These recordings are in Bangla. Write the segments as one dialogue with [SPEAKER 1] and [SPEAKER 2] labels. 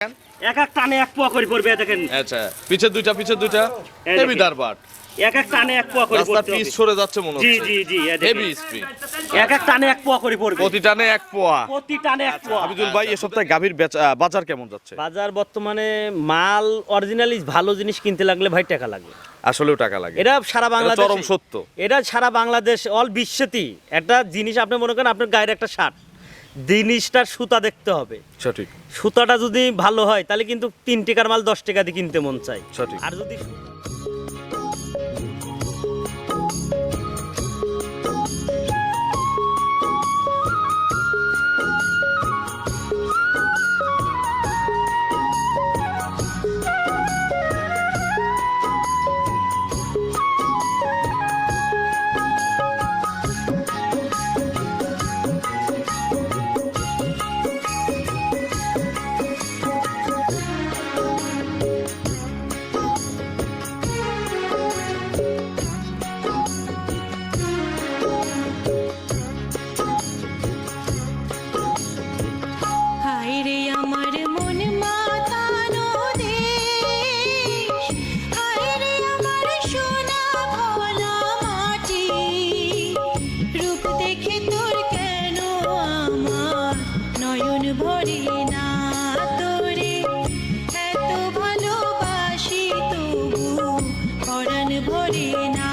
[SPEAKER 1] এক এক টানে এক পোয়া করে পড়বে দেখেন।
[SPEAKER 2] আচ্ছা, পিছে দুইটা হেভি দারবাট।
[SPEAKER 1] এক এক টানে এক পোয়া করে
[SPEAKER 2] রাস্তা
[SPEAKER 1] পড়বে।
[SPEAKER 2] পিচ সরে যাচ্ছে মনে
[SPEAKER 1] জি
[SPEAKER 2] হচ্ছে।
[SPEAKER 1] জি জি
[SPEAKER 2] হেভি স্পিড।
[SPEAKER 1] এক এক টানে এক পোয়া করে পড়বে।
[SPEAKER 2] প্রতি টানে এক পোয়া।
[SPEAKER 1] প্রতি টানে এক পোয়া।
[SPEAKER 2] আবিদুল ভাই, এই সপ্তাহে গাভীর বাজার কেমন যাচ্ছে?
[SPEAKER 1] বাজার বর্তমানে মাল অরিজিনালি ভালো জিনিস কিনতে লাগলে ভাই টাকা লাগে।
[SPEAKER 2] আসলেও টাকা লাগে।
[SPEAKER 1] এটা সারা বাংলাদেশ
[SPEAKER 2] চরম সত্য।
[SPEAKER 1] এটা সারা বাংলাদেশ অল বিশ্বতেই একটা জিনিস। আপনি মনে করেন আপনার গায়ের একটা শার্ট, জিনিসটার সুতা দেখতে হবে।
[SPEAKER 2] সঠিক।
[SPEAKER 1] সুতাটা যদি ভালো হয় তাহলে কিন্তু 3 টাকার মাল 10 টাকা দিয়ে কিনতে মন চায়।
[SPEAKER 2] সঠিক।
[SPEAKER 1] আর যদি
[SPEAKER 3] হায়রে আমার মন মাতানো দেশ, হায়রে আমার সোনা ভোলা মাটি, রূপ দেখে তোর কেন আমার নয়ন ভরে না, তোরে এত ভালোবাসি তবু পরাণ ভরে না।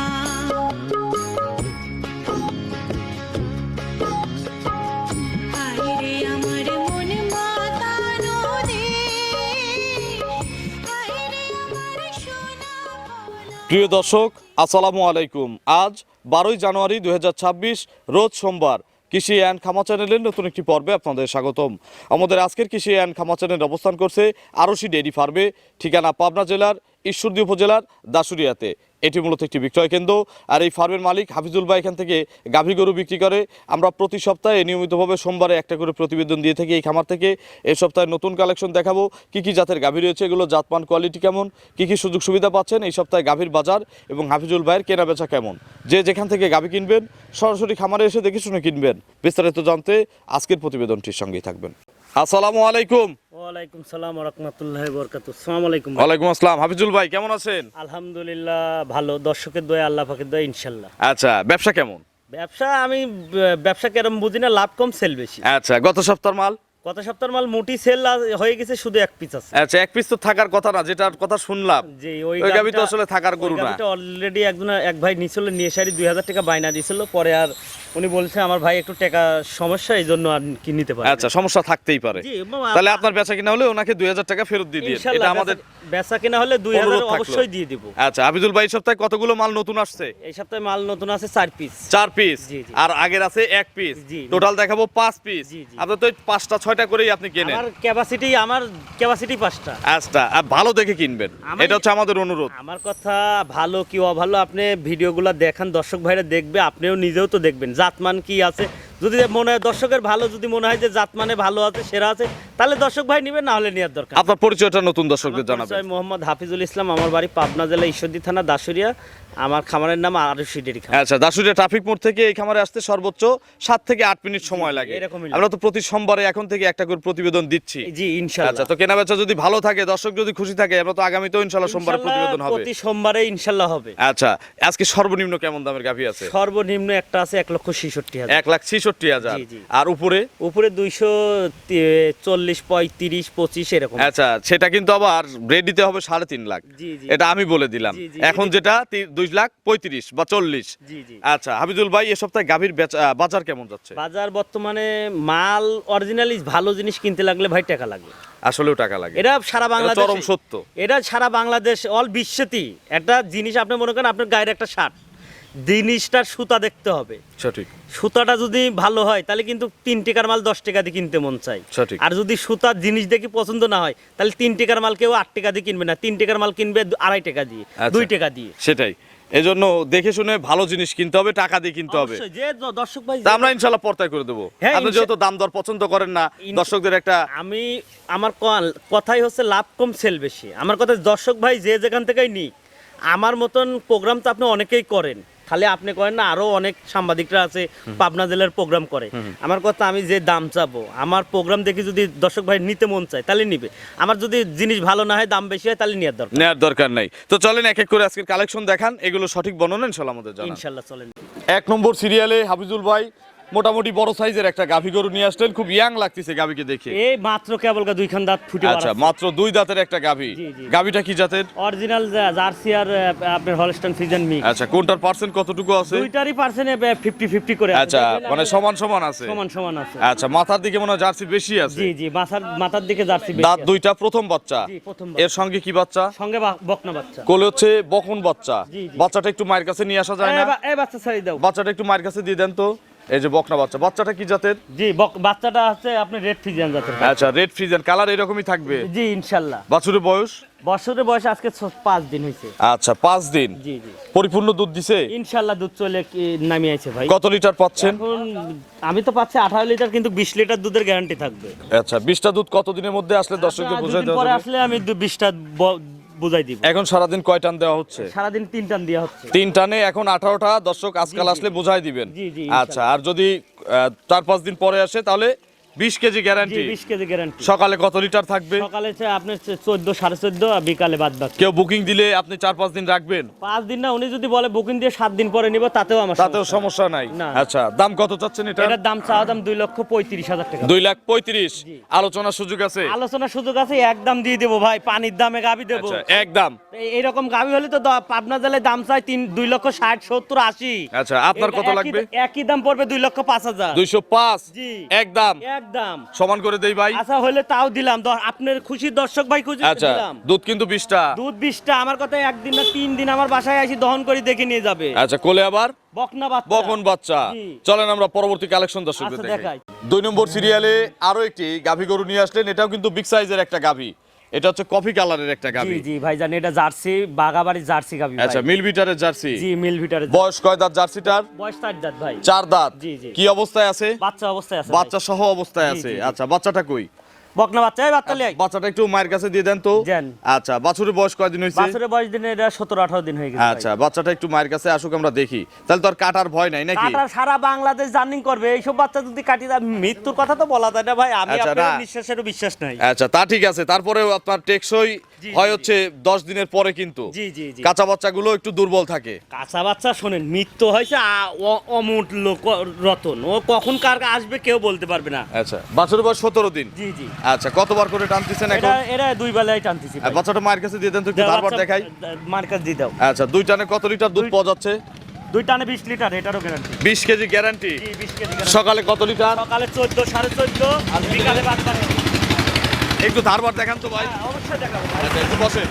[SPEAKER 3] হায়রে আমার মন মাতানো দেশ, হায়রে আমার সোনা ভোলা।
[SPEAKER 2] প্রিয় দর্শক, আসসালামু আলাইকুম। আজ 12 জানুয়ারি 2026, রোজ সোমবার। কৃষি অ্যান্ড খামা চ্যানেলের নতুন একটি পর্বে আপনাদের স্বাগতম। আমাদের আজকের কৃষি অ্যান্ড খামা চ্যানেল অবস্থান করছে আরশি ডেইরি ফার্মে, ঠিকানা পাবনা জেলার ঈশ্বরদী উপজেলার দাসুরিয়াতে। এটি মূলত একটি বিক্রয় কেন্দ্র। আর এই ফার্মের মালিক হাফিজুল ভাই এখান থেকে গাভী গরু বিক্রি করে। আমরা প্রতি সপ্তাহে নিয়মিতভাবে সোমবারে একটা করে প্রতিবেদন দিয়ে থাকি এই খামার থেকে। এই সপ্তাহে নতুন কালেকশন দেখাবো, কি কি জাতের গাভী রয়েছে, এগুলো জাতমান কোয়ালিটি কেমন, কি কি সুযোগ সুবিধা পাচ্ছেন এই সপ্তাহে গাভীর বাজার এবং হাফিজুল ভাইয়ের কেনা বেচা কেমন। যে যেখান থেকে গাভী কিনবেন সরাসরি খামারে এসে দেখে শুনে কিনবেন। বিস্তারিত জানতে আজকের প্রতিবেদনটির সঙ্গেই থাকবেন। আসসালামু আলাইকুম।
[SPEAKER 1] ওয়ালাইকুম সালাম ওয়া রাহমাতুল্লাহি ওয়া বারাকাতুহু। আসসালামু আলাইকুম।
[SPEAKER 2] ওয়ালাইকুম আসসালাম। হাফিজুল ভাই কেমন আছেন?
[SPEAKER 1] আলহামদুলিল্লাহ ভালো, দর্শকের দয়া আল্লাহ পাকের দয়া ইনশাআল্লাহ।
[SPEAKER 2] আচ্ছা, ব্যবসা কেমন?
[SPEAKER 1] ব্যবসা আমি ব্যবসা কেরম বুঝি না, লাভ কম সেল বেশি।
[SPEAKER 2] আচ্ছা, গত সপ্তাহের মাল?
[SPEAKER 1] গত সপ্তাহের মাল মোটি সেল হয়ে গেছে, শুধু এক পিস আছে।
[SPEAKER 2] আচ্ছা, এক পিস তো থাকার কথা না, যেটার কথা শুনলাম।
[SPEAKER 1] যে
[SPEAKER 2] ওই গাভী তো আসলে থাকার গরু না।
[SPEAKER 1] অলরেডি এক ভাই নিছিল, নিয়ে সারি 2000 টাকা বায়না দিছিল। পরে আর উনি বলছে আমার ভাই একটু টাকা সমস্যা, এই জন্য আর কি নিতে পারে।
[SPEAKER 2] আচ্ছা, সমস্যা থাকতেই পারে।
[SPEAKER 1] জি,
[SPEAKER 2] তাহলে আপনার বেচা কিনা হলে ওনাকে 2000 টাকা ফেরত দিয়ে দিন। এটা আমাদের
[SPEAKER 1] বেচা কিনা হলে 2000
[SPEAKER 2] অনুরোধ থাকলো।
[SPEAKER 1] অবশ্যই দিয়ে দিব।
[SPEAKER 2] আচ্ছা, হাফিজুল ভাই এই সপ্তাহে কতগুলো মাল নতুন আসছে?
[SPEAKER 1] এই সপ্তাহে মাল নতুন আছে 4 পিস।
[SPEAKER 2] 4 পিস।
[SPEAKER 1] জি, জি।
[SPEAKER 2] আর আগের আছে 1 পিস।
[SPEAKER 1] জি, জি।
[SPEAKER 2] টোটাল দেখাবো 5 পিস।
[SPEAKER 1] জি, জি।
[SPEAKER 2] আপনার তো 5টা 6টা করেই আপনি কেনেন।
[SPEAKER 1] আমার ক্যাপাসিটি 5টা।
[SPEAKER 2] আচ্ছা, আর ভালো দেখে কিনবেন, এটা হচ্ছে আমাদের অনুরোধ।
[SPEAKER 1] আমার কথা ভালো কি অভালো আপনি ভিডিওগুলো দেখান, দর্শক ভাইরা দেখবে, আপনিও নিজেও তো দেখবেন জাতমান কি আছে। যদি মনে হয় দর্শকের ভালো, যদি মনে হয় যে জাতমানে ভালো আছে, সেরা আছে, তাহলে দর্শক ভাই নেবেন, না হলে নেওয়ার দরকার।
[SPEAKER 2] আপনার পরিচয়টা নতুন দর্শকদের
[SPEAKER 1] আমার
[SPEAKER 2] জানাবেন।
[SPEAKER 1] পরিচয় মোহাম্মদ হাফিজুল ইসলাম, আমার বাড়ি পাবনা জেলা ঈশ্বরদী থানা দাসুরিয়া। আমার খামারের নাম আরশি ডেইরি খামার।
[SPEAKER 2] আচ্ছা, দাসুরিয়া ট্রাফিক মোড় থেকে এই খামারে আসতে সর্বোচ্চ 7 থেকে 8 মিনিট সময় লাগে।
[SPEAKER 1] এরকমই
[SPEAKER 2] আমরা তো প্রতি সোমবারে এখন থেকে একটা করে প্রতিবেদন দিচ্ছি।
[SPEAKER 1] জি ইনশাআল্লাহ।
[SPEAKER 2] আচ্ছা, তো কেনাবেচা যদি ভালো থাকে, দর্শক যদি খুশি থাকে, আমরা তো আগামীতেও ইনশাআল্লাহ সোমবারে প্রতিবেদন হবে।
[SPEAKER 1] প্রতি সোমবারে ইনশাআল্লাহ হবে।
[SPEAKER 2] আচ্ছা, আজকে সর্বনিম্ন কেমন দামের গাভী আছে?
[SPEAKER 1] সর্বনিম্ন একটা আছে 1,66,000।
[SPEAKER 2] 1,66,000।
[SPEAKER 1] জি, জি।
[SPEAKER 2] আর উপরে?
[SPEAKER 1] উপরে 240, 35, 25 এরকম।
[SPEAKER 2] আচ্ছা, সেটা কিন্তু আবার রেডিতে হবে 3.5 লাখ।
[SPEAKER 1] জি, জি।
[SPEAKER 2] এটা আমি বলে দিলাম।
[SPEAKER 1] জি, জি।
[SPEAKER 2] এখন যেটা 2,35,000 বা 40।
[SPEAKER 1] জি, জি।
[SPEAKER 2] আচ্ছা, হাবিদুল ভাই এই সপ্তাহে গাভীর বাজার কেমন যাচ্ছে?
[SPEAKER 1] বাজার বর্তমানে মাল অরিজিনালি ভালো জিনিস কিনতে লাগলে ভাই টাকা লাগে।
[SPEAKER 2] আসলেও টাকা লাগে।
[SPEAKER 1] এটা সারা বাংলাদেশ
[SPEAKER 2] চরম সত্য।
[SPEAKER 1] এটা সারা বাংলাদেশ অল বিশ্বতেই একটা জিনিস। আপনি মনে করেন আপনার গায়ের একটা শার্ট, জিনিসটার সুতা দেখতে হবে।
[SPEAKER 2] সঠিক।
[SPEAKER 1] সুতাটা যদি ভালো হয় তাহলে কিন্তু 3 টাকার মাল 10 টাকা দিয়ে কিনতে মন চায়।
[SPEAKER 2] সঠিক।
[SPEAKER 1] আর যদি সুতার জিনিস দেখে পছন্দ না হয় তাহলে 3 টাকার মাল কেউ 8 টাকা দিয়ে কিনবে না, 3 টাকার মাল কিনবে 2.5 টাকা দিয়ে,
[SPEAKER 2] আচ্ছা।
[SPEAKER 1] 2 টাকা দিয়ে।
[SPEAKER 2] সেটাই। এজন্য দেখে শুনে ভালো জিনিস কিনতে হবে, টাকা দিয়ে কিনতে হবে।
[SPEAKER 1] অবশ্যই, যে দর্শক ভাই
[SPEAKER 2] তা আমরা ইনশাআল্লাহ পর্তায় করে দেবো।
[SPEAKER 1] হ্যাঁ,
[SPEAKER 2] আপনি যেহেতু দাম দর পছন্দ করেন না, দর্শকদের একটা
[SPEAKER 1] আমার কথাই হচ্ছে লাভ কম সেল বেশি। আমার কথা দর্শক ভাই যে যেখান থেকেই নিক, আমার মতন প্রোগ্রাম তো আপনি অনেকেই করেন, খালি আপনি করেন না, আরো অনেক সাংবাদিকরা আছে পাবনা জেলার প্রোগ্রাম করে। আমার কথা, আমি যে দাম চাবো, আমার প্রোগ্রাম দেখে যদি দর্শক ভাই নিতে মন চায় তাহলে নিবে। আমার যদি জিনিস ভালো না হয়, দাম বেশি হয়, তাহলে নেওয়ার দরকার।
[SPEAKER 2] নেওয়ার দরকার নাই। তো চলেন এক এক করে আজকের কালেকশন দেখান, এগুলো সঠিক বর্ণনা ইনশাআল্লাহ আমাদের জানান।
[SPEAKER 1] ইনশাল্লাহ চলেন।
[SPEAKER 2] 1 নম্বর সিরিয়ালে হাফিজুল ভাই মোটামুটি বড় সাইজের একটা গাভী গরু নিয়ে আসলেন, খুব ইয়াং লাগতেছে গাভীকে দেখে।
[SPEAKER 1] এই মাত্র কেবল দুইখান দাঁত ফুটে
[SPEAKER 2] আচ্ছা, মাত্র 2 দাঁতের একটা গাভী।
[SPEAKER 1] জি, জি।
[SPEAKER 2] গাভীটা কি জাতের?
[SPEAKER 1] অরিজিনাল জার্সি আর আপনার হলস্টাইন ফ্রিজিয়ান মিক্স।
[SPEAKER 2] আচ্ছা, কোনটার পার্সেন্ট কতটুকু আছে?
[SPEAKER 1] দুইটারই পার্সেন্টে 50-50 করে আছে।
[SPEAKER 2] আচ্ছা, মানে সমান সমান আছে।
[SPEAKER 1] সমান সমান আছে।
[SPEAKER 2] আচ্ছা, মাথার দিকে মনে হয় জার্সি বেশি আছে।
[SPEAKER 1] জি জি, মাথার দিকে জার্সি বেশি
[SPEAKER 2] দাঁত
[SPEAKER 1] আছে।
[SPEAKER 2] দুইটা, প্রথম বাচ্চা।
[SPEAKER 1] জি, প্রথম
[SPEAKER 2] এর সঙ্গে কি বাচ্চা?
[SPEAKER 1] সঙ্গে বকনা বাচ্চা।
[SPEAKER 2] কোলে হচ্ছে বকন বাচ্চা।
[SPEAKER 1] জি, জি।
[SPEAKER 2] বাচ্চাটা একটু মায়ের কাছে নিয়ে আসা যায় না?
[SPEAKER 1] এই বাচ্চা ছাড়ি দাও।
[SPEAKER 2] বাচ্চাটা একটু মায়ের কাছে দিয়ে দেন তো। এই যে বকনা বাচ্চা, বাচ্চাটা কি জাতের?
[SPEAKER 1] জি, বাচ্চাটা আছে আপনার রেড ফ্রিজিয়ান জাতের।
[SPEAKER 2] আচ্ছা, রেড ফ্রিজিয়ান কালার এরকমই থাকবে।
[SPEAKER 1] জি ইনশাআল্লাহ।
[SPEAKER 2] বাছুরের বয়স?
[SPEAKER 1] বছরের বয়স আজকে 5 দিন হয়েছে।
[SPEAKER 2] আচ্ছা, 5 দিন।
[SPEAKER 1] জি জি,
[SPEAKER 2] পরিপূর্ণ দুধ দিছে?
[SPEAKER 1] ইনশাআল্লাহ দুধ চলে নামিয়ে আছে ভাই।
[SPEAKER 2] কত লিটার পাচ্ছেন?
[SPEAKER 1] এখন আমি তো পাচ্ছি 18 লিটার, কিন্তু 20 লিটার দুধের গ্যারান্টি থাকবে।
[SPEAKER 2] আচ্ছা, 20টা দুধ কত দিনের মধ্যে আসলে দর্শকদের বোঝাই
[SPEAKER 1] দুদিন
[SPEAKER 2] দেওয়া
[SPEAKER 1] পরে
[SPEAKER 2] যাবে?
[SPEAKER 1] আসলে আমি 20টা বুঝাই দিব।
[SPEAKER 2] এখন সারাদিন কয় টান দেওয়া হচ্ছে?
[SPEAKER 1] সারাদিন 3 টান দেওয়া হচ্ছে।
[SPEAKER 2] 3 টানে এখন 18টা দর্শক আজকাল
[SPEAKER 1] জি, জি।
[SPEAKER 2] আসলে বোঝাই দিবেন।
[SPEAKER 1] জি, জি,
[SPEAKER 2] আচ্ছা, আর যদি 4-5 দিন পরে আসে তাহলে 20 কেজি
[SPEAKER 1] জি,
[SPEAKER 2] গ্যারান্টি।
[SPEAKER 1] 20 KG guarantee.
[SPEAKER 2] সকালে কত লিটার থাকবে?
[SPEAKER 1] সকালে আপনার 14 14.5 আর বিকালে বাদ বাকি।
[SPEAKER 2] কেউ বুকিং দিলে আপনি 4-5 দিন রাখবেন?
[SPEAKER 1] 5 দিন না, উনি যদি বলে বুকিং দিয়ে 7 দিন পরে নিব, তাতেও আমার
[SPEAKER 2] তাতেও সমস্যা নাই।
[SPEAKER 1] না।
[SPEAKER 2] আচ্ছা, দাম কত চাচ্ছেন এটা?
[SPEAKER 1] এটার দাম চাওয়া দাম 2,35,000 টাকা।
[SPEAKER 2] 2,35,000।
[SPEAKER 1] জি।
[SPEAKER 2] আলোচনার সুযোগ আছে?
[SPEAKER 1] আলোচনার সুযোগ আছে, একদম দিয়ে দেবো ভাই, পানির দামে গাবি দেবো।
[SPEAKER 2] আচ্ছা, একদম।
[SPEAKER 1] এইরকম গাবি হলে তো পাবনা জেলায় দাম চাই 2,60,70,80।
[SPEAKER 2] আচ্ছা, আপনার কত লাগবে?
[SPEAKER 1] একই দাম পড়বে 2,05,000।
[SPEAKER 2] 205।
[SPEAKER 1] জি।
[SPEAKER 2] একদম
[SPEAKER 1] একদম।
[SPEAKER 2] সমান করে দেই ভাই।
[SPEAKER 1] আচ্ছা হলে তাও দিলাম, আপনার খুশি দর্শক ভাই খুশি
[SPEAKER 2] আচ্ছা,
[SPEAKER 1] দিলাম।
[SPEAKER 2] দুধ কিন্তু 20টা।
[SPEAKER 1] দুধ 20টা, আমার কথা 1 দিন না 3 দিন আমার বাসায় আসি দহন করে দেখে নিয়ে যাবে।
[SPEAKER 2] আচ্ছা, কোলে আবার
[SPEAKER 1] বকনা বাচ্চা।
[SPEAKER 2] বকন বাচ্চা।
[SPEAKER 1] জি।
[SPEAKER 2] চলেন আমরা পরবর্তী কালেকশন দর্শকদের
[SPEAKER 1] আচ্ছা,
[SPEAKER 2] দেখাই।
[SPEAKER 1] দেখাই।
[SPEAKER 2] 2 নম্বর সিরিয়ালে আরো একটি গাভী গরু নিয়ে আসলেন, এটাও কিন্তু বিগ সাইজের একটা গাভী। এটা হচ্ছে কফি কালারের একটা
[SPEAKER 1] জি
[SPEAKER 2] গাভী।
[SPEAKER 1] জি ভাই জানি, এটা জার্সি, বাগাবাড়ি জার্সি গাবি ভাই।
[SPEAKER 2] আচ্ছা, মিল বিটারের জার্সি।
[SPEAKER 1] জি, মিল ভিটারের।
[SPEAKER 2] বয়স কয় দাঁত জার্সিটার?
[SPEAKER 1] বয়স 4 দাঁত ভাই।
[SPEAKER 2] 4 দাঁত।
[SPEAKER 1] জি, জি।
[SPEAKER 2] কি অবস্থায় আছে?
[SPEAKER 1] বাচ্চা অবস্থায় আছে।
[SPEAKER 2] বাচ্চা সহ অবস্থায়
[SPEAKER 1] জি,
[SPEAKER 2] আছে।
[SPEAKER 1] জি, জি।
[SPEAKER 2] আচ্ছা, বাচ্চাটা কই?
[SPEAKER 1] বকনা বাচ্চা, এই বাচ্চা লিয়ে আই।
[SPEAKER 2] বাচ্চাটা একটু মায়ের কাছে দিয়ে দেন তো।
[SPEAKER 1] দেন।
[SPEAKER 2] আচ্ছা, বাছুরের বয়স কয়দিন হয়েছে?
[SPEAKER 1] বাছুরের বয়স দিনে এটা 17-18 দিন হয়ে গেছে ভাই।
[SPEAKER 2] আচ্ছা, বাচ্চাটা একটু মায়ের কাছে আসুক, আমরা দেখি। তাহলে তো আর কাটার ভয় নাই নাকি?
[SPEAKER 1] কাটা সারা বাংলাদেশ জার্নিং করবে, এইসব বাচ্চা যদি কাটি দেয়, মৃত্যুর কথা তো বলা যায় না ভাই। আমি
[SPEAKER 2] আচ্ছা,
[SPEAKER 1] আপনার
[SPEAKER 2] না।
[SPEAKER 1] নিঃশ্বাসেরও বিশ্বাস নাই।
[SPEAKER 2] আচ্ছা, তা ঠিক আছে। তারপরেও আপনার টেকসই
[SPEAKER 1] জি,
[SPEAKER 2] হয়
[SPEAKER 1] জি,
[SPEAKER 2] হচ্ছে 10 দিনের পরে, কিন্তু
[SPEAKER 1] জি জি জি।
[SPEAKER 2] কাঁচা বাচ্চাগুলো একটু দুর্বল থাকে।
[SPEAKER 1] কাঁচা বাচ্চা শোনেন, মৃত্যু হয়েছে অমূল্য রতন, ও কখন কার আসবে কেউ বলতে পারবে না।
[SPEAKER 2] আচ্ছা, বাছুরের বয়স 17 দিন।
[SPEAKER 1] জি জি।
[SPEAKER 2] আচ্ছা, কতবার করে টানতেছেন
[SPEAKER 1] এটা
[SPEAKER 2] এখন?
[SPEAKER 1] এরা 2 বেলায় টানতেছি
[SPEAKER 2] আর
[SPEAKER 1] ভাই।
[SPEAKER 2] বাচ্চাটা মায়ের কাছে দিয়ে দেন তো, একটু
[SPEAKER 1] দেও,
[SPEAKER 2] তারপর
[SPEAKER 1] বাচ্চা,
[SPEAKER 2] দেখাই।
[SPEAKER 1] মার্কাস দিয়ে দাও।
[SPEAKER 2] আচ্ছা, 2 টানে কত লিটার দুধ পাওয়া যাচ্ছে?
[SPEAKER 1] 2 টানে 20 লিটার, এটারও গ্যারান্টি।
[SPEAKER 2] 20 KG guarantee.
[SPEAKER 1] জি, 20 কেজি guarantee।
[SPEAKER 2] সকালে কত লিটার?
[SPEAKER 1] সকালে 14 14.5 আর বিকালে বাদ বাকি।
[SPEAKER 2] একটু ধারবার দেখান তো ভাই।
[SPEAKER 1] হ্যাঁ, অবশ্যই দেখাবো ভাই।
[SPEAKER 2] আচ্ছা, একটু বসেন,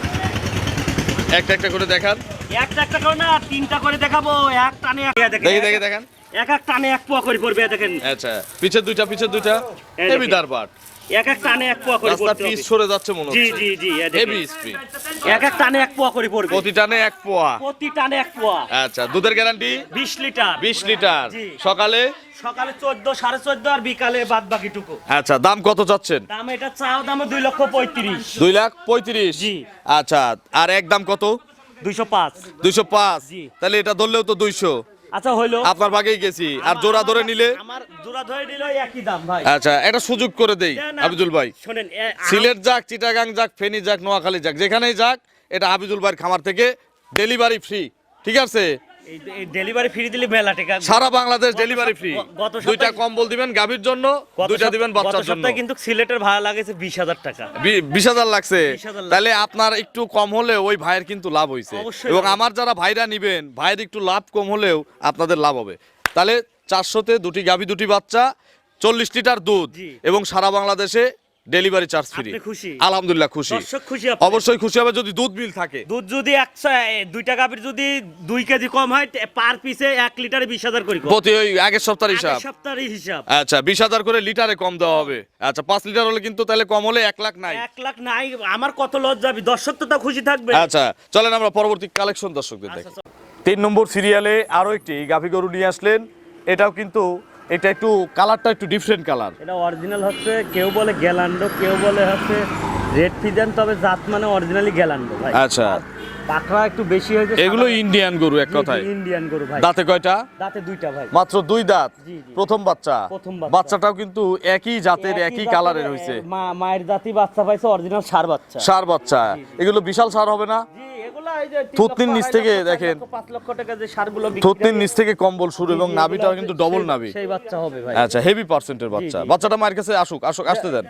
[SPEAKER 2] একটা একটা করে দেখান।
[SPEAKER 1] একটা করে না, 3টা করে দেখাবো। এক টানে
[SPEAKER 2] দেখি দেখি দেখান।
[SPEAKER 1] এক টানে 1 পোয়া করে পড়বে, দেখেন।
[SPEAKER 2] আচ্ছা, পিছের দুইটা
[SPEAKER 1] এই
[SPEAKER 2] হেভি
[SPEAKER 1] দেখি।
[SPEAKER 2] ধারবার।
[SPEAKER 1] এক টানে 1 পোয়া করে
[SPEAKER 2] রাস্তা
[SPEAKER 1] পড়তে
[SPEAKER 2] পিস
[SPEAKER 1] হবে।
[SPEAKER 2] সরে যাচ্ছে মনে
[SPEAKER 1] জি
[SPEAKER 2] হচ্ছে।
[SPEAKER 1] জি জি, এই দেখেন।
[SPEAKER 2] Heavy speed.
[SPEAKER 1] এক টানে 1 পোয়া করে পড়বে।
[SPEAKER 2] প্রতি টানে 1 পোয়া।
[SPEAKER 1] প্রতি টানে 1 পোয়া।
[SPEAKER 2] আচ্ছা, দুধের গ্যারান্টি
[SPEAKER 1] 20 লিটার।
[SPEAKER 2] 20 লিটার।
[SPEAKER 1] জি।
[SPEAKER 2] সকালে?
[SPEAKER 1] সকালে 14 14.5 আর বিকালে বাদ বাকিটুকু।
[SPEAKER 2] আচ্ছা, দাম কত চাচ্ছেন?
[SPEAKER 1] দাম এটা চাও দাম 2,35,000।
[SPEAKER 2] 2,35,000।
[SPEAKER 1] জি।
[SPEAKER 2] আচ্ছা, আর একদম কত?
[SPEAKER 1] 205।
[SPEAKER 2] 205।
[SPEAKER 1] জি।
[SPEAKER 2] তাহলে এটা ধরলেও তো 200।
[SPEAKER 1] আচ্ছা হইলো।
[SPEAKER 2] আপনার ভাগেই গেছি। আর জোড়া ধরে নিলে?
[SPEAKER 1] আমার জোড়া ধরে নিলে একই দাম ভাই।
[SPEAKER 2] আচ্ছা, এটা সুযোগ করে দেই
[SPEAKER 1] দেন,
[SPEAKER 2] হাবিজুল ভাই।
[SPEAKER 1] শোনেন,
[SPEAKER 2] সিলেট যাক, চিটাগাং যাক, ফেনী যাক, নোয়াখালী যাক, যেখানেই যাক, এটা হাবিজুল ভাইয়ের খামার থেকে ডেলিভারি ফ্রি। ঠিক আছে?
[SPEAKER 1] এই ডেলিভারি ফ্রি দিলে মেলা টাকা।
[SPEAKER 2] সারা বাংলাদেশ ডেলিভারি ফ্রি।
[SPEAKER 1] গত
[SPEAKER 2] 2টা কম্বল দিবেন গাভীর জন্য, 2টা দিবেন বাচ্চার জন্য।
[SPEAKER 1] সপ্তাহে কিন্তু সিলেটের ভাড়া লাগেছে 20,000 টাকা।
[SPEAKER 2] 20,000 লাগছে।
[SPEAKER 1] 20,000
[SPEAKER 2] তাহলে আপনার একটু কম হলে ওই ভাইয়ের কিন্তু লাভ হইছে।
[SPEAKER 1] অবশ্যই
[SPEAKER 2] এবং
[SPEAKER 1] লাভ।
[SPEAKER 2] আমার যারা ভাইরা নিবেন, ভাইয়ের একটু লাভ কম হলেও আপনাদের লাভ হবে। তাহলে 400-তে 2টি গাভী, 2টি বাচ্চা, 40 লিটার দুধ,
[SPEAKER 1] জি।
[SPEAKER 2] এবং সারা বাংলাদেশে ডেলিভারি চার্জ ফ্রি।
[SPEAKER 1] আপনি খুশি?
[SPEAKER 2] আলহামদুলিল্লাহ খুশি।
[SPEAKER 1] দর্শক খুশি আপনি?
[SPEAKER 2] অবশ্যই খুশি হবে যদি দুধ মিল থাকে।
[SPEAKER 1] দুধ যদি 2টা গাভীর যদি 2 কেজি কম হয়, পার পিসে 1 লিটারে 20,000 করে কম।
[SPEAKER 2] প্রতি ওই আগের সপ্তাহের হিসাব।
[SPEAKER 1] আগের সপ্তাহের হিসাব।
[SPEAKER 2] আচ্ছা, 20,000 করে লিটারে কম দেওয়া হবে। আচ্ছা, 5 লিটার হলে কিন্তু তাহলে কম হলে 1 লাখ নাই।
[SPEAKER 1] 1 লাখ নাই, আমার কত লস যাবে, দর্শক তো তা খুশি থাকবে।
[SPEAKER 2] আচ্ছা, চলেন আমরা পরবর্তী কালেকশন দর্শকদের দেখি। 3 নম্বর সিরিয়ালে আরো একটি গাভী গরু নিয়ে আসলেন। এটাও কিন্তু এটা একটু কালারটা একটু ডিফারেন্ট কালার।
[SPEAKER 1] এটা অরিজিনাল হচ্ছে, কেউ বলে গ্যালান্ডো, কেউ বলে হচ্ছে রেড ফিজিয়ান, তবে জাত মানে অরিজিনালি গ্যালান্ডো ভাই।
[SPEAKER 2] আচ্ছা,
[SPEAKER 1] পাখরা একটু বেশি হয়েছে।
[SPEAKER 2] এগুলো ইন্ডিয়ান গরু এক কথায়।
[SPEAKER 1] ইন্ডিয়ান গরু ভাই।
[SPEAKER 2] দাঁতে কয়টা?
[SPEAKER 1] দাঁতে দুইটা ভাই।
[SPEAKER 2] মাত্র 2 দাঁত।
[SPEAKER 1] জি, জি।
[SPEAKER 2] প্রথম বাচ্চা।
[SPEAKER 1] প্রথম বাচ্চা।
[SPEAKER 2] বাচ্চাটাও কিন্তু একই জাতের একই কালারের হয়েছে।
[SPEAKER 1] মায়ের জাতি বাচ্চা পাইছে, অরিজিনাল ষাঁড় বাচ্চা।
[SPEAKER 2] ষাঁড় বাচ্চা। এগুলো বিশাল ষাঁড় হবে না?
[SPEAKER 1] জি, এগুলা এই যে
[SPEAKER 2] থুতনির নিচ থেকে দেখেন,
[SPEAKER 1] 5 লক্ষ টাকা যে ষাঁড়গুলো বিক্রি
[SPEAKER 2] থুতনির
[SPEAKER 1] হয়,
[SPEAKER 2] নিচ থেকে কম্বল শুরু এবং
[SPEAKER 1] জি,
[SPEAKER 2] নাভিটাও
[SPEAKER 1] এগুলা
[SPEAKER 2] কিন্তু
[SPEAKER 1] হচ্ছে
[SPEAKER 2] ডবল
[SPEAKER 1] সেই-
[SPEAKER 2] নাভি।
[SPEAKER 1] সেই বাচ্চা হবে ভাই।
[SPEAKER 2] আচ্ছা, হেভি পার্সেন্টের বাচ্চা।
[SPEAKER 1] জি।
[SPEAKER 2] বাচ্চাটা মায়ের কাছে আসতে দেন।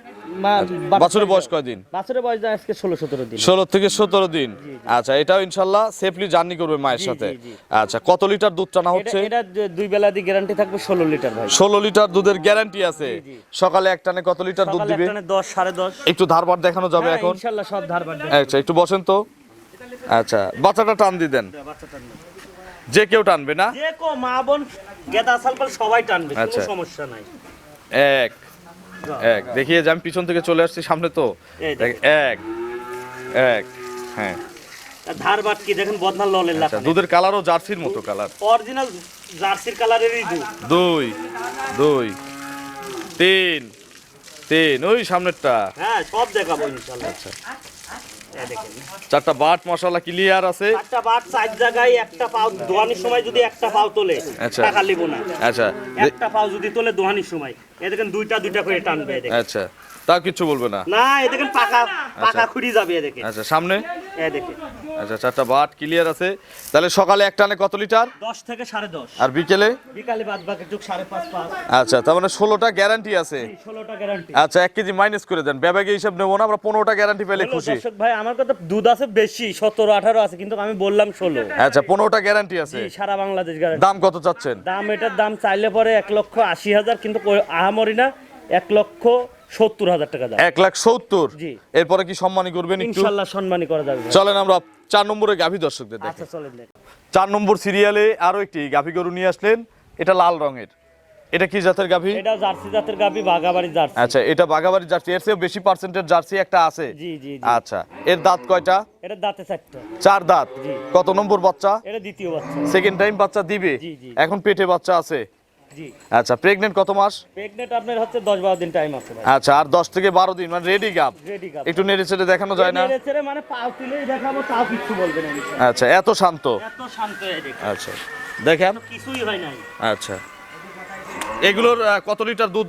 [SPEAKER 2] বাছুরের বয়স কয়দিন?
[SPEAKER 1] বাছুরের বয়স আজকে 16-17 দিন।
[SPEAKER 2] 16 থেকে 17 দিন। আচ্ছা, এটাও ইনশাল্লাহ সেফলি জার্নি করবে মায়ের
[SPEAKER 1] জি,
[SPEAKER 2] সাথে।
[SPEAKER 1] জি, জি।
[SPEAKER 2] আচ্ছা, কত লিটার দুধ টানা হচ্ছে?
[SPEAKER 1] এটা দুই বেলা দিয়ে গ্যারান্টি থাকবে 16 লিটার ভাই।
[SPEAKER 2] 16 লিটার দুধের গ্যারান্টি আছে।
[SPEAKER 1] জি।
[SPEAKER 2] সকালে এক টানে কত লিটার দুধ
[SPEAKER 1] সকালে
[SPEAKER 2] দিবে?
[SPEAKER 1] একটানে 10 10.5।
[SPEAKER 2] একটু ধারবার দেখানো যাবে এখন?
[SPEAKER 1] ইনশাআল্লাহ সব ধারবার দেব।
[SPEAKER 2] আচ্ছা, একটু বসেন তো। আচ্ছা, বাচ্চাটা টান দিয়ে দেন।
[SPEAKER 1] বাচ্চাটার নাম।
[SPEAKER 2] যে কেউ টানবে না?
[SPEAKER 1] যে কো মা বোন গেদা সালপাল সবাই টানবে, কোনো
[SPEAKER 2] আচ্ছা।
[SPEAKER 1] সমস্যা নাই।
[SPEAKER 2] এক এক দেখিয়ে যান, পিছন থেকে চলে আসছি সামনে তো।
[SPEAKER 1] এই
[SPEAKER 2] দেখ, এক এক হ্যাঁ।
[SPEAKER 1] আর ধারবাট কি দেখেন, বদনা ললের
[SPEAKER 2] আচ্ছা,
[SPEAKER 1] লাগানো।
[SPEAKER 2] দুধের কালারও জার্সির মতো কালার।
[SPEAKER 1] অরিজিনাল জার্সির কালারেরই দুধ।
[SPEAKER 2] 2 3 3 ওই সামনেরটা।
[SPEAKER 1] হ্যাঁ, সব দেখাবো ইনশাআল্লাহ। আচ্ছা, এই দেখেন।
[SPEAKER 2] 4টা বাট মশলা ক্লিয়ার আছে।
[SPEAKER 1] একটা বাট 4 জায়গায় একটা পাও দোয়ানির সময় যদি একটা পাও তোলে,
[SPEAKER 2] আচ্ছা।
[SPEAKER 1] টাকা লিব না।
[SPEAKER 2] আচ্ছা
[SPEAKER 1] একটা পাও যদি তোলে দোয়ানির সময়, এই দেখেন দুইটা করে টানবে, এই দেখেন।
[SPEAKER 2] আচ্ছা, তাও কিছু বলবে না?
[SPEAKER 1] না, এই দেখেন পাকা খুঁড়ি যাবে, এই দেখেন।
[SPEAKER 2] আচ্ছা, সামনে।
[SPEAKER 1] এই দেখেন।
[SPEAKER 2] আচ্ছা, 4টা বাট ক্লিয়ার আছে। তাহলে সকালে এক টানে কত লিটার?
[SPEAKER 1] 10 থেকে 10.5।
[SPEAKER 2] আর বিকেলে?
[SPEAKER 1] বিকালে বাদ বাকি চুক 5.5
[SPEAKER 2] আচ্ছা, তার মানে 16টা গ্যারান্টি আছে।
[SPEAKER 1] 16টা গ্যারান্টি।
[SPEAKER 2] আচ্ছা, 1 কেজি মাইনাস করে দেন, ব্যাবাগে হিসাব নেবো না আমরা। 15টা গ্যারান্টি পেলে খুশি।
[SPEAKER 1] দর্শক ভাই, আমার কথা দুধ আছে বেশি, 17-18 আছে, কিন্তু আমি বললাম 16।
[SPEAKER 2] আচ্ছা, 15টা গ্যারান্টি আছে।
[SPEAKER 1] জি, সারা বাংলাদেশ গ্যারান্টি।
[SPEAKER 2] দাম কত চাচ্ছেন?
[SPEAKER 1] দাম, এটার দাম চাইলে পরে 1,80,000, কিন্তু আহামরি না, 1,70,000 টাকা দাম।
[SPEAKER 2] 1,70,000।
[SPEAKER 1] জি।
[SPEAKER 2] এরপরে কি সম্মানী করবেন একটু?
[SPEAKER 1] ইনশাআল্লাহ সম্মানী করা যাবে ভাই।
[SPEAKER 2] চলেন আমরা 4 নম্বরে গাভী দর্শকদের দেখি।
[SPEAKER 1] আচ্ছা, চলেন দেখ।
[SPEAKER 2] 4 নম্বর সিরিয়ালে আরো একটি গাভী গরু নিয়ে আসলেন। এটা লাল রঙের। এটা কি জাতের গাভী?
[SPEAKER 1] এটা জার্সি জাতের গাবি, বাগাবাড়ি জার্সি।
[SPEAKER 2] আচ্ছা, এটা বাগাবাড়ি জার্সি। এর চেয়ে বেশি পার্সেন্টের জার্সি একটা আছে।
[SPEAKER 1] জি, জি, জি।
[SPEAKER 2] আচ্ছা, এর দাঁত কয়টা?
[SPEAKER 1] এটা দাঁতে 4টা।
[SPEAKER 2] 4 দাঁত।
[SPEAKER 1] জি।
[SPEAKER 2] কত নম্বর বাচ্চা?
[SPEAKER 1] এটা দ্বিতীয় বাচ্চা।
[SPEAKER 2] সেকেন্ড টাইম বাচ্চা দিবে?
[SPEAKER 1] জি, জি।
[SPEAKER 2] এখন পেটে বাচ্চা আছে।
[SPEAKER 1] জি।
[SPEAKER 2] আচ্ছা, প্রেগনেন্ট কত মাস?
[SPEAKER 1] প্রেগনেন্ট আপনার হচ্ছে 10-12 দিন টাইম আছে ভাই।
[SPEAKER 2] আচ্ছা, আর 10 থেকে 12 দিন মানে রেডি গাভ।
[SPEAKER 1] রেডি গাব।
[SPEAKER 2] একটু নেড়ে চেড়ে দেখানো যায় না?
[SPEAKER 1] নেড়ে চেড়ে মানে পাও তুলেই দেখাবো, তাও কিছু বলবে না ইনশাআল্লাহ।
[SPEAKER 2] আচ্ছা, এত শান্ত।
[SPEAKER 1] এত শান্ত, এই দেখেন।
[SPEAKER 2] আচ্ছা, দেখেন।
[SPEAKER 1] কিছুই হয় নাই।
[SPEAKER 2] আচ্ছা, এগুলোর কত লিটার দুধ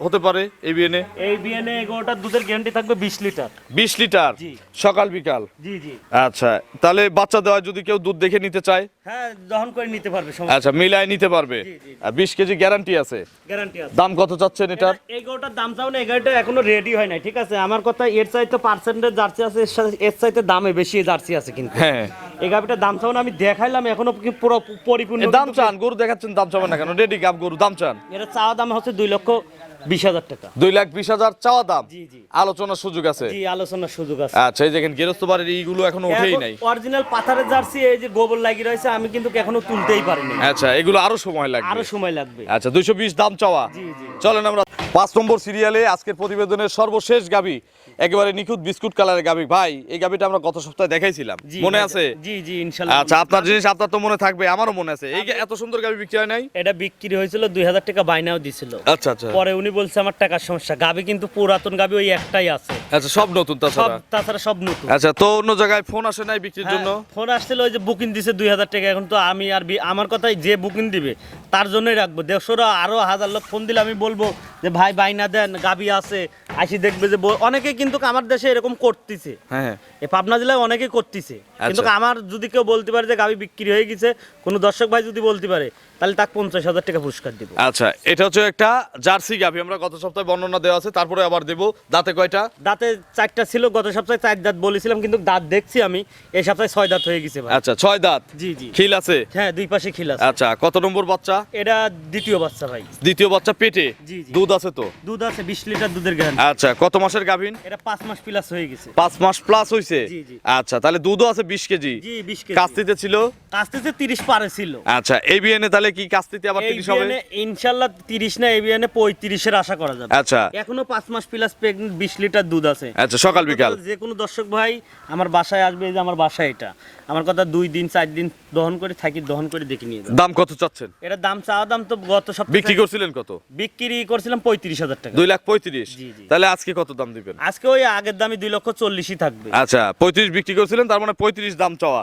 [SPEAKER 2] হতে পারে এই বিয়েনে?
[SPEAKER 1] এই বিয়ানে এগোটার দুধের গ্যারান্টি থাকবে 20 লিটার।
[SPEAKER 2] 20 লিটার
[SPEAKER 1] জি।
[SPEAKER 2] সকাল বিকাল?
[SPEAKER 1] জি, জি।
[SPEAKER 2] আচ্ছা, তাহলে বাচ্চা দেওয়া যদি কেউ দুধ দেখে নিতে চায়?
[SPEAKER 1] হ্যাঁ, দহন করে নিতে পারবে, সমস্যা
[SPEAKER 2] আচ্ছা, মিলায় নিতে পারবে।
[SPEAKER 1] জি, জি।
[SPEAKER 2] 20 কেজি গ্যারান্টি আছে।
[SPEAKER 1] গ্যারান্টি আছে।
[SPEAKER 2] দাম কত চাচ্ছেন এটার?
[SPEAKER 1] এই গরুটার দাম চাও না, এই গাড়িটা এখনো রেডি হয় নাই, ঠিক আছে? আমার কথা, এর চাইতে পার্সেন্টেজ জার্সি আছে, এর চাইতে দামে বেশি জার্সি আছে, কিন্তু
[SPEAKER 2] হ্যাঁ।
[SPEAKER 1] এই গাড়িটার দাম চাও না, আমি দেখাইলাম, এখনো কি পুরো পরিপূর্ণ
[SPEAKER 2] দাম
[SPEAKER 1] কিন্তু-
[SPEAKER 2] চান? গরু দেখাচ্ছেন, দাম চাবেন না কেন? রেডি গাব গরু, দাম চান?
[SPEAKER 1] এটা চাওয়া দাম হচ্ছে 2,20,000 টাকা।
[SPEAKER 2] 2,20,000 চাওয়া দাম।
[SPEAKER 1] জি, জি।
[SPEAKER 2] আলোচনার সুযোগ আছে।
[SPEAKER 1] জি, আলোচনার সুযোগ আছে।
[SPEAKER 2] আচ্ছা, এই দেখেন গেরস্ত বাড়ির এইগুলো এখনো ওঠেই নাই।
[SPEAKER 1] অরিজিনাল পাথারের জার্সি, এই যে গোবর লাগিয়ে রয়েছে, আমি কিন্তু এখনো তুলতেই পারিনি।
[SPEAKER 2] আচ্ছা, এগুলো আরো সময় লাগবে।
[SPEAKER 1] আরো সময় লাগবে।
[SPEAKER 2] আচ্ছা, 220 দাম চাওয়া।
[SPEAKER 1] জি, জি।
[SPEAKER 2] চলেন আমরা 5 নম্বর সিরিয়ালে আজকের প্রতিবেদনের সর্বশেষ গাবি, একেবারে নিখুঁত বিস্কুট কালারের গাবি। ভাই, এই গাবিটা আমরা গত সপ্তাহে দেখাইছিলাম,
[SPEAKER 1] জি,
[SPEAKER 2] মনে
[SPEAKER 1] ভাই,
[SPEAKER 2] আছে?
[SPEAKER 1] জি, জি, ইনশাআল্লাহ।
[SPEAKER 2] আচ্ছা, আপনার জিনিস আপনার তো মনে থাকবে, আমারও মনে আছে। এই এত সুন্দর গাবি বিক্রি হয় নাই?
[SPEAKER 1] এটা বিক্রি হয়েছিল 2,000 টাকা, বাইনাও দিছিল।
[SPEAKER 2] আচ্ছা আচ্ছা
[SPEAKER 1] পরে উনি বলছে আমার টাকার সমস্যা, গাবি কিন্তু পুরাতন গাবি ওই একটাই আছে,
[SPEAKER 2] আচ্ছা, সব নতুন
[SPEAKER 1] সব
[SPEAKER 2] তাছাড়া?
[SPEAKER 1] তাছাড়া সব নতুন।
[SPEAKER 2] আচ্ছা, তো অন্য জায়গায় ফোন আসে নাই বিক্রির জন্য?
[SPEAKER 1] হ্যাঁ, ফোন আসছিল, ওই যে বুকিং দিছে 2,000 টাকা। এখন তো আমি আর আমার কথাই, যে বুকিং দিবে তার জন্যই রাখবো। 150 আরো 1000 লোক ফোন দিলে আমি বলবো যে ভাই বাইনা দেন, গাবি আছে, আসি দেখবে যে অনেকে কিন্তু আমার দেশে এরকম করতেছে।
[SPEAKER 2] হ্যাঁ।
[SPEAKER 1] এই পাবনা জেলায় অনেকে করতেছে, কিন্তু আমার যদি কেউ বলতে পারে যে গাবি বিক্রি হয়ে গেছে, কোনো দর্শক ভাই যদি বলতে পারে, তাহলে তাকে 50,000 টাকা পুরস্কার দিব।
[SPEAKER 2] আচ্ছা, এটা হচ্ছে একটা জার্সি গাভি, আমরা গত সপ্তাহে বর্ণনা দেওয়া আছে, তারপরে আবার দেবো। দাঁতে কয়টা?
[SPEAKER 1] দাঁতে 4টা ছিল, গত সপ্তাহে 4 দাঁত বলেছিলাম, কিন্তু দাঁত দেখছি আমি এই সপ্তাহে 6 দাঁত হয়ে গেছে ভাই।
[SPEAKER 2] আচ্ছা, 6 দাঁত।
[SPEAKER 1] জি, জি।
[SPEAKER 2] খিল আছে?
[SPEAKER 1] হ্যাঁ, দুই পাশে খিল আছে।
[SPEAKER 2] আচ্ছা, কত নম্বর বাচ্চা?
[SPEAKER 1] এটা দ্বিতীয় বাচ্চা ভাই।
[SPEAKER 2] দ্বিতীয় বাচ্চা পেটে?
[SPEAKER 1] জি, জি।
[SPEAKER 2] দুধ আছে তো?
[SPEAKER 1] দুধ আছে 20 লিটার দুধের গ্যারান্টি।
[SPEAKER 2] আচ্ছা, কত মাসের গাভিন?
[SPEAKER 1] এটা 5 মাস প্লাস হয়ে গেছে।
[SPEAKER 2] 5 মাস প্লাস হইছে?
[SPEAKER 1] জি, জি।
[SPEAKER 2] আচ্ছা, তাহলে দুধও আছে 20 কেজি?
[SPEAKER 1] জি, 20 কেজি।
[SPEAKER 2] কাস্তিতে ছিল?
[SPEAKER 1] কাস্তিতে 30 পারে ছিল।
[SPEAKER 2] আচ্ছা, এই বিয়েনে তাহলে কি কাস্তিতে আবার 30 হবে?
[SPEAKER 1] ইনশাআল্লাহ 30 না, এই বিয়ানে 35 এর আশা করা যাবে।
[SPEAKER 2] আচ্ছা।
[SPEAKER 1] এখনো 5 মাস প্লাস প্রেগন্যান্ট, 20 লিটার দুধ আছে।
[SPEAKER 2] আচ্ছা, সকাল বিকাল?
[SPEAKER 1] যে কোনো দর্শক ভাই আমার বাসায় আসবে, এই যে আমার বাসায় এটা, আমার কথা 2 দিন 4 দিন দহন করে থাকি, দহন করে দেখে নিয়ে যাবে।
[SPEAKER 2] দাম কত চাচ্ছেন?
[SPEAKER 1] এটা দাম চাওয়া দাম তো গত সপ্তাহে
[SPEAKER 2] বিক্রি করছিলেন কত?
[SPEAKER 1] বিক্রি গাভীর করছিলাম 35,000 টাকা।
[SPEAKER 2] 2,35,000।
[SPEAKER 1] জি, জি।
[SPEAKER 2] তাহলে আজকে কত দাম দিবেন?
[SPEAKER 1] আজকে ওই আগের দামই 2,40,000 থাকবে।
[SPEAKER 2] আচ্ছা 35 বিক্রি করছিলেন, তার মানে 35 দাম চাওয়া।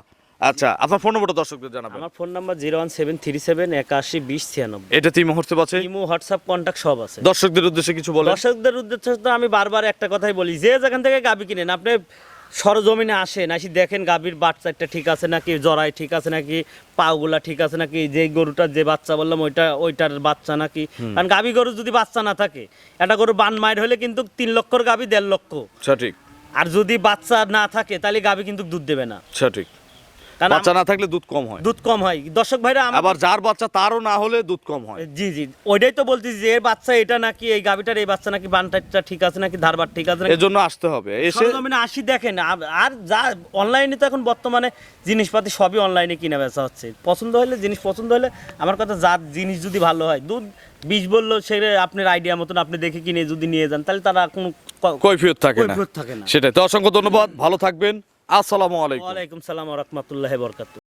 [SPEAKER 2] আচ্ছা আপনার ফোন নম্বরটা দর্শকদের জানাবেন।
[SPEAKER 1] আমার ফোন নাম্বার 01737
[SPEAKER 2] এটা এই মুহূর্তে পাচ্ছে
[SPEAKER 1] ইমো হোয়াটসঅ্যাপ কন্টাক্ট সব আছে।
[SPEAKER 2] দর্শকদের উদ্দেশ্যে কিছু বলেন।
[SPEAKER 1] দর্শকদের উদ্দেশ্যে তো আমি বারবার একটা কথাই বলি, যে যেখান থেকে গাভী কিনেন আপনি সরজমিনে আসেন, আসি দেখেন গাভীর বাচ্চাটা ঠিক আছে নাকি, জরাই ঠিক আছে নাকি, পাগুলা ঠিক আছে নাকি, যে গরুটার যে বাচ্চা বললাম ওইটার বাচ্চা নাকি। কারণ গাভী গরু যদি বাচ্চা না থাকে, একটা গরু বান মায়ের হলে কিন্তু 3 লক্ষর গাভী 1.5 লক্ষ।
[SPEAKER 2] সঠিক।
[SPEAKER 1] আর যদি বাচ্চা না থাকে তাহলে গাভী কিন্তু দুধ দেবে না।
[SPEAKER 2] সঠিক।
[SPEAKER 1] কারণ
[SPEAKER 2] বাচ্চা না থাকলে দুধ কম হয়।
[SPEAKER 1] দুধ কম হয়। দর্শক ভাইরা
[SPEAKER 2] আবার যার বাচ্চা তারও না হলে দুধ কম হয়।
[SPEAKER 1] জি জি, ওইটাই তো বলতেছি যে এর বাচ্চা এটা নাকি, এই গাভীটার এই বাচ্চা নাকি, বানটা ঠিক আছে নাকি, ধারবার ঠিক আছে নাকি।
[SPEAKER 2] এজন্য আসতে হবে, এসে
[SPEAKER 1] সরজমিনে আসি দেখেন। আর যা অনলাইনে তো এখন বর্তমানে জিনিসপাতি সবই অনলাইনে কিনা বেচা হচ্ছে। পছন্দ হলে, জিনিস পছন্দ হলে, আমার কথা যার জিনিস যদি ভালো হয়, দুধ 20 বললো সেটা আপনার আইডিয়া মতন আপনি দেখে কিনে যদি নিয়ে যান, তাহলে তারা কোনো
[SPEAKER 2] কৈফিয়ত থাকে না।
[SPEAKER 1] কৈফিয়ত থাকে না।
[SPEAKER 2] সেটাই তো। অসংখ্য ধন্যবাদ, ভালো থাকবেন। আসসালামু আলাইকুম।
[SPEAKER 1] ওয়ালাইকুম সালাম ওয়া রাহমাতুল্লাহি ওয়া বারাকাতুহু।